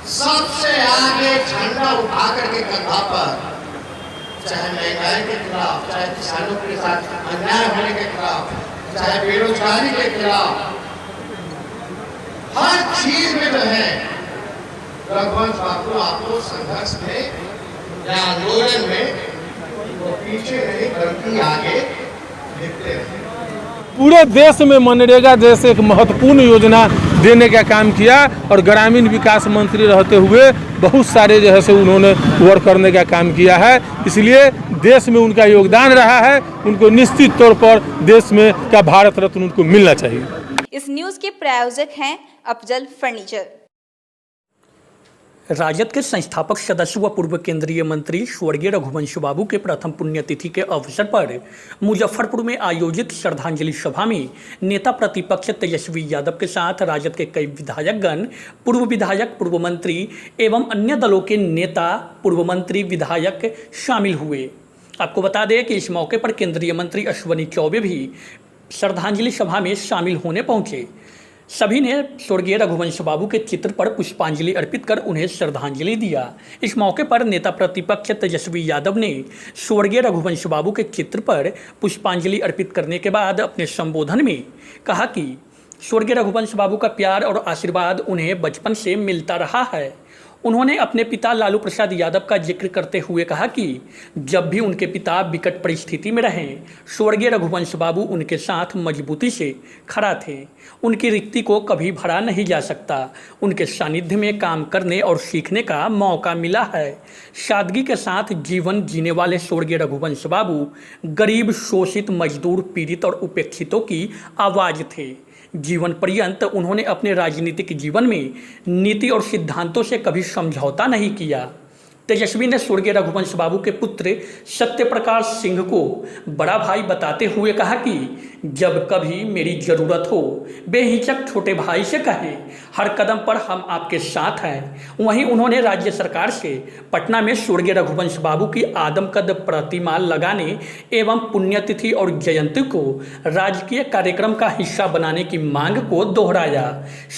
सबसे आगे झंडा उठा करके कंधा पर, चाहे महंगाई के खिलाफ, चाहे किसानों के साथ अन्याय होने के खिलाफ, चाहे बेरोजगारी के खिलाफ, हर चीज में जो है रघुवंश बाबू आपको संघर्ष में या आंदोलन में वो पीछे नहीं बल्कि आगे दिखते रहे। पूरे देश में मनरेगा जैसे एक महत्वपूर्ण योजना देने का काम किया और ग्रामीण विकास मंत्री रहते हुए बहुत सारे जो है से उन्होंने वर्क करने का काम किया है। इसलिए देश में उनका योगदान रहा है, उनको निश्चित तौर पर देश में का भारत रत्न उनको मिलना चाहिए। इस न्यूज़ के प्रायोजक हैं अफजल फर्नीचर। राजद के संस्थापक सदस्य व पूर्व केंद्रीय मंत्री स्वर्गीय रघुवंश बाबू के प्रथम पुण्यतिथि के अवसर पर मुजफ्फरपुर में आयोजित श्रद्धांजलि सभा में नेता प्रतिपक्ष तेजस्वी यादव के साथ राजद के कई विधायकगण, पूर्व विधायक, पूर्व मंत्री एवं अन्य दलों के नेता, पूर्व मंत्री, विधायक शामिल हुए। आपको बता दें कि इस मौके पर केंद्रीय मंत्री अश्विनी चौबे भी श्रद्धांजलि सभा में शामिल होने पहुंचे। सभी ने स्वर्गीय रघुवंश बाबू के चित्र पर पुष्पांजलि अर्पित कर उन्हें श्रद्धांजलि दिया। इस मौके पर नेता प्रतिपक्ष तेजस्वी यादव ने स्वर्गीय रघुवंश बाबू के चित्र पर पुष्पांजलि अर्पित करने के बाद अपने संबोधन में कहा कि स्वर्गीय रघुवंश बाबू का प्यार और आशीर्वाद उन्हें बचपन से मिलता रहा है। उन्होंने अपने पिता लालू प्रसाद यादव का जिक्र करते हुए कहा कि जब भी उनके पिता विकट परिस्थिति में रहे, स्वर्गीय रघुवंश बाबू उनके साथ मजबूती से खड़ा थे। उनकी रिक्ति को कभी भरा नहीं जा सकता। उनके सानिध्य में काम करने और सीखने का मौका मिला है। सादगी के साथ जीवन जीने वाले स्वर्गीय रघुवंश बाबू गरीब, शोषित, मजदूर, पीड़ित और उपेक्षितों की आवाज़ थे। जीवन पर्यंत उन्होंने अपने राजनीतिक जीवन में नीति और सिद्धांतों से कभी समझौता नहीं किया। तेजस्वी ने स्वर्गीय रघुवंश बाबू के पुत्र सत्य प्रकाश सिंह को बड़ा भाई बताते हुए कहा कि जब कभी मेरी ज़रूरत हो, बेहिचक छोटे भाई से कहें, हर कदम पर हम आपके साथ हैं। वहीं उन्होंने राज्य सरकार से पटना में स्वर्गीय रघुवंश बाबू की आदमकद प्रतिमा लगाने एवं पुण्यतिथि और जयंती को राजकीय कार्यक्रम का हिस्सा बनाने की मांग को दोहराया।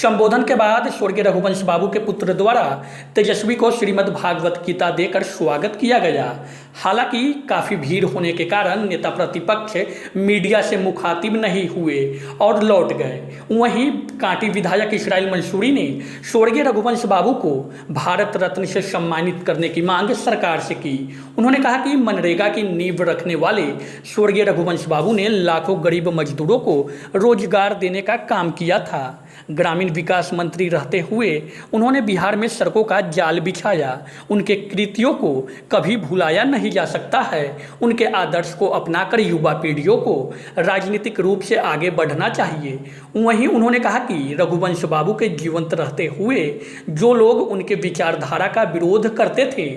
संबोधन के बाद स्वर्गीय रघुवंश बाबू के पुत्र द्वारा तेजस्वी को श्रीमद् भागवत गीता देकर स्वागत किया गया। हालांकि काफ़ी भीड़ होने के कारण नेता प्रतिपक्ष मीडिया से मुखातिब नहीं हुए और लौट गए। वहीं कांटी विधायक इसराइल मंसूरी ने स्वर्गीय रघुवंश बाबू को भारत रत्न से सम्मानित करने की मांग सरकार से की। उन्होंने कहा कि मनरेगा की नींव रखने वाले स्वर्गीय रघुवंश बाबू ने लाखों गरीब मजदूरों को रोजगार देने का काम किया था। ग्रामीण विकास मंत्री रहते हुए उन्होंने बिहार में सड़कों का जाल बिछाया। उनके कृतियों को कभी भुलाया नहीं जा सकता है। उनके आदर्श को अपनाकर युवा पीढ़ियों को राजनीतिक रूप से आगे बढ़ना चाहिए। वहीं उन्होंने कहा कि रघुवंश बाबू के जीवंत रहते हुए जो लोग उनके विचारधारा का विरोध करते थे,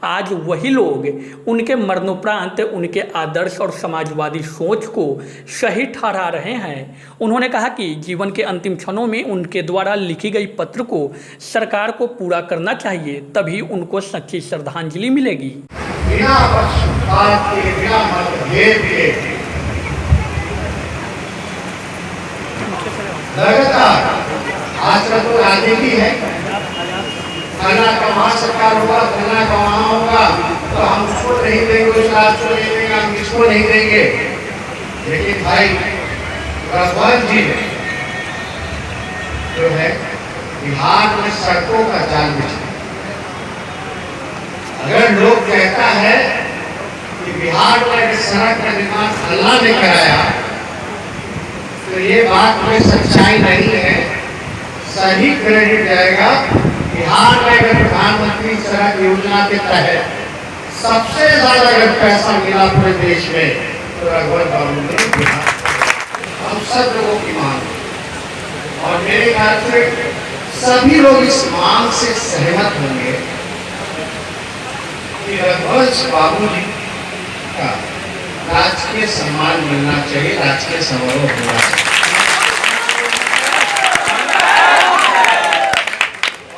आज वही लोग उनके मरणोपरांत उनके आदर्श और समाजवादी सोच को सही ठहरा रहे हैं। उन्होंने कहा कि जीवन के अंतिम क्षणों में उनके द्वारा लिखी गई पत्र को सरकार को पूरा करना चाहिए, तभी उनको सच्ची श्रद्धांजलि मिलेगी। बिना पक्षपात के, बिना मतभेद के लगातार आजकल तो राजनीति है, फला का वहाँ सरकार होगा, फला का वहाँ होगा, तो हम उसको नहीं देंगे, उस राज को नहीं देंगे, हम इसको नहीं देंगे। लेकिन भाई रघुवंश जी ने जो है बिहार में सड़कों का जाल बिछा। अगर लोग कहता है कि बिहार में सड़क का निर्माण अल्लाह ने कराया, तो ये बात में सच्चाई नहीं है। सही क्रेडिट जाएगा बिहार में। अगर प्रधानमंत्री सड़क योजना के तहत सबसे ज्यादा अगर पैसा मिला पूरे देश में, तो रघुवंश बाबू ने दिया। हम सब लोगों की मांग, और मेरे ख्याल से सभी लोग इस मांग से सहमत होंगे कि रघुवंश बाबू जी का राजकीय सम्मान मिलना चाहिए, राजकीय समारोह होना चाहिए।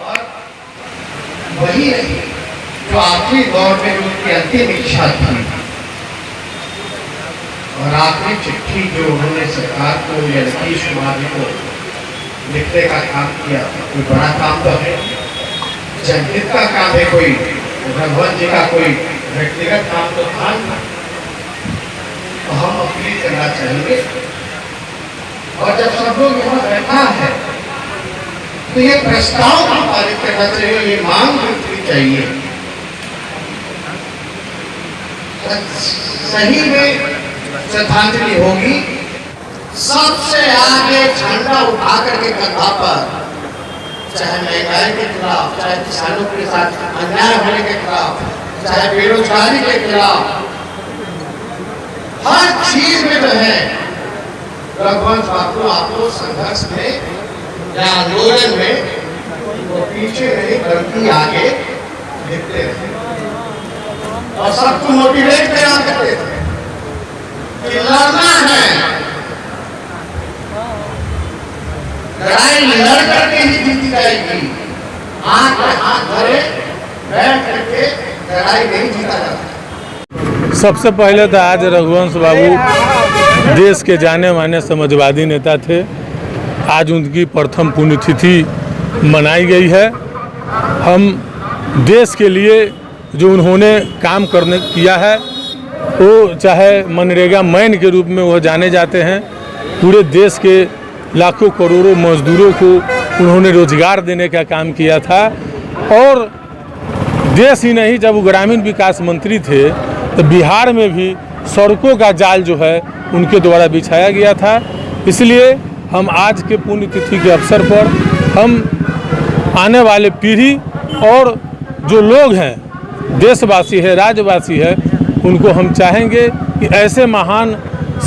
और वही नहीं जो आखिरी दौर में उनकी अंतिम इच्छा थी, और आखिरी चिट्ठी जो उन्होंने सरकार को या नीतीश कुमार जी को लिखने का काम किया, कोई बड़ा काम तो है। जनहित का काम है, कोई रघुवंश जी का कोई व्यक्तिगत काम तो था नहीं। तो हम अपील करना चाहेंगे, और जब सब लोग यहाँ बैठा है तो ये प्रस्ताव भी पारित करना चाहिए, ये मांग करनी चाहिए। सही में श्रद्धांजलि होगी, सबसे आगे झंडा उठा करके कंधा पर, चाहे महंगाई के खिलाफ, चाहे किसानों के साथ अन्याय होने के खिलाफ, चाहे बेरोजगारी के खिलाफ, हर चीज में जो है रघुवंश बाबू आपको संघर्ष में या आंदोलन में वो पीछे नहीं बल्कि आगे लिखते थे और सबको मोटिवेट करते थे कि लड़ना है, लड़ाई लड़ करके ही जीती जाएगी। हाथ में हाथ धरे बैठ करके लड़ाई नहीं जीता जाता। सबसे पहले तो आज रघुवंश बाबू देश के जाने माने समाजवादी नेता थे। आज उनकी प्रथम पुण्यतिथि मनाई गई है। हम देश के लिए जो उन्होंने काम करने किया है, वो चाहे मनरेगा मैन के रूप में वह जाने जाते हैं। पूरे देश के लाखों करोड़ों मजदूरों को उन्होंने रोजगार देने का काम किया था। और देश ही नहीं, जब वो ग्रामीण विकास मंत्री थे तो बिहार में भी सड़कों का जाल जो है उनके द्वारा बिछाया गया था। इसलिए हम आज के पुण्यतिथि के अवसर पर हम आने वाले पीढ़ी और जो लोग हैं, देशवासी है, राज्यवासी है, उनको हम चाहेंगे कि ऐसे महान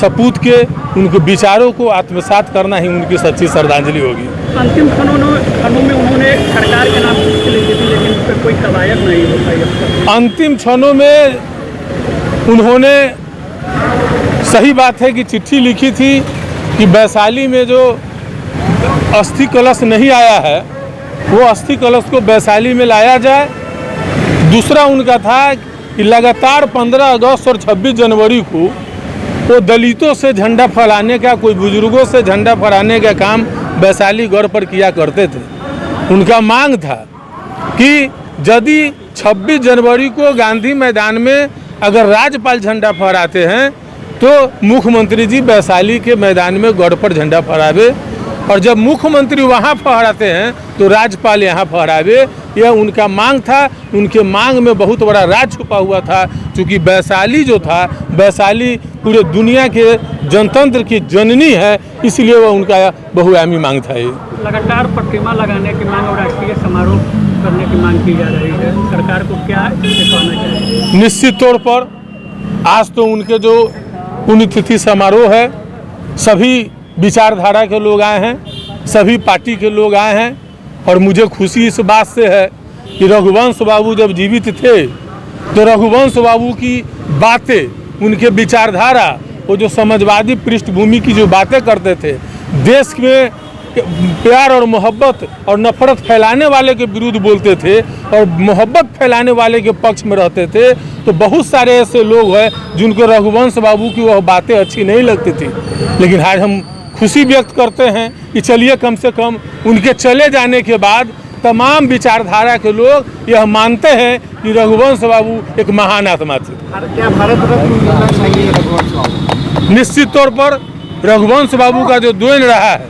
सपूत के उनके विचारों को आत्मसात करना ही उनकी सच्ची श्रद्धांजलि होगी। अंतिम क्षणों में उन्होंने सरकार के नाम चिट्ठी लिखी थी, लेकिन उस पर कोई कवायद नहीं हो पाई। अंतिम क्षणों में उन्होंने, सही बात है कि चिट्ठी लिखी थी कि वैशाली में जो अस्थि कलश नहीं आया है वो अस्थि कलश को वैशाली में लाया जाए। दूसरा उनका था कि लगातार 15 अगस्त और 26 जनवरी को वो दलितों से झंडा फहराने का, कोई बुजुर्गों से झंडा फहराने का काम वैशाली गढ़ पर किया करते थे। उनका मांग था कि यदि 26 जनवरी को गांधी मैदान में अगर राज्यपाल झंडा फहराते हैं तो मुख्यमंत्री जी वैशाली के मैदान में गढ़ पर झंडा फहरावे, और जब मुख्यमंत्री वहाँ फहराते हैं तो राज्यपाल यहाँ फहरावे। यह उनका मांग था। उनके मांग में बहुत बड़ा राज छुपा हुआ था, क्योंकि वैशाली जो था, वैशाली पूरे दुनिया के जनतंत्र की जननी है, इसलिए वह उनका बहुआयामी मांग था। ये लगातार प्रतिमा लगाने की मांग और राष्ट्रीय समारोह करने की मांग की जा रही है, सरकार को क्या कहना चाहिए? निश्चित तौर पर आज तो उनके जो पुण्यतिथि समारोह है, सभी विचारधारा के लोग आए हैं, सभी पार्टी के लोग आए हैं, और मुझे खुशी इस बात से है कि रघुवंश बाबू जब जीवित थे तो रघुवंश बाबू की बातें, उनके विचारधारा, वो जो समाजवादी पृष्ठभूमि की जो बातें करते थे, देश में प्यार और मोहब्बत और नफरत फैलाने वाले के विरुद्ध बोलते थे और मोहब्बत फैलाने वाले के पक्ष में रहते थे, तो बहुत सारे ऐसे लोग हैं जिनको रघुवंश बाबू की वह बातें अच्छी नहीं लगती थी। लेकिन आज हम खुशी व्यक्त करते हैं कि चलिए कम से कम उनके चले जाने के बाद तमाम विचारधारा के लोग यह मानते हैं कि रघुवंश बाबू एक महान आत्मा थे। क्या भारत रत्न मिलना चाहिए रघुवंश बाबू? निश्चित तौर पर रघुवंश बाबू का जो देन रहा है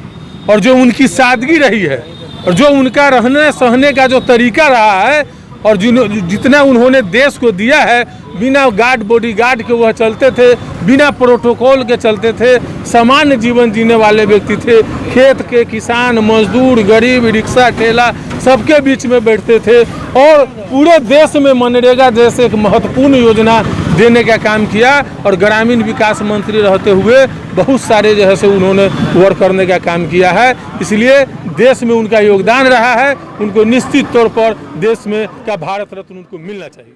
और जो उनकी सादगी रही है और जो उनका रहने सहने का जो तरीका रहा है और जितना उन्होंने देश को दिया है, बिना गार्ड बॉडीगार्ड के वह चलते थे, बिना प्रोटोकॉल के चलते थे, सामान्य जीवन जीने वाले व्यक्ति थे। खेत के किसान, मजदूर, गरीब, रिक्शा ठेला सबके बीच में बैठते थे और पूरे देश में मनरेगा जैसे एक महत्वपूर्ण योजना देने का काम किया और ग्रामीण विकास मंत्री रहते हुए बहुत सारे जो है से उन्होंने वर्क करने का काम किया है। इसलिए देश में उनका योगदान रहा है, उनको निश्चित तौर पर देश में का भारत रत्न उनको मिलना चाहिए।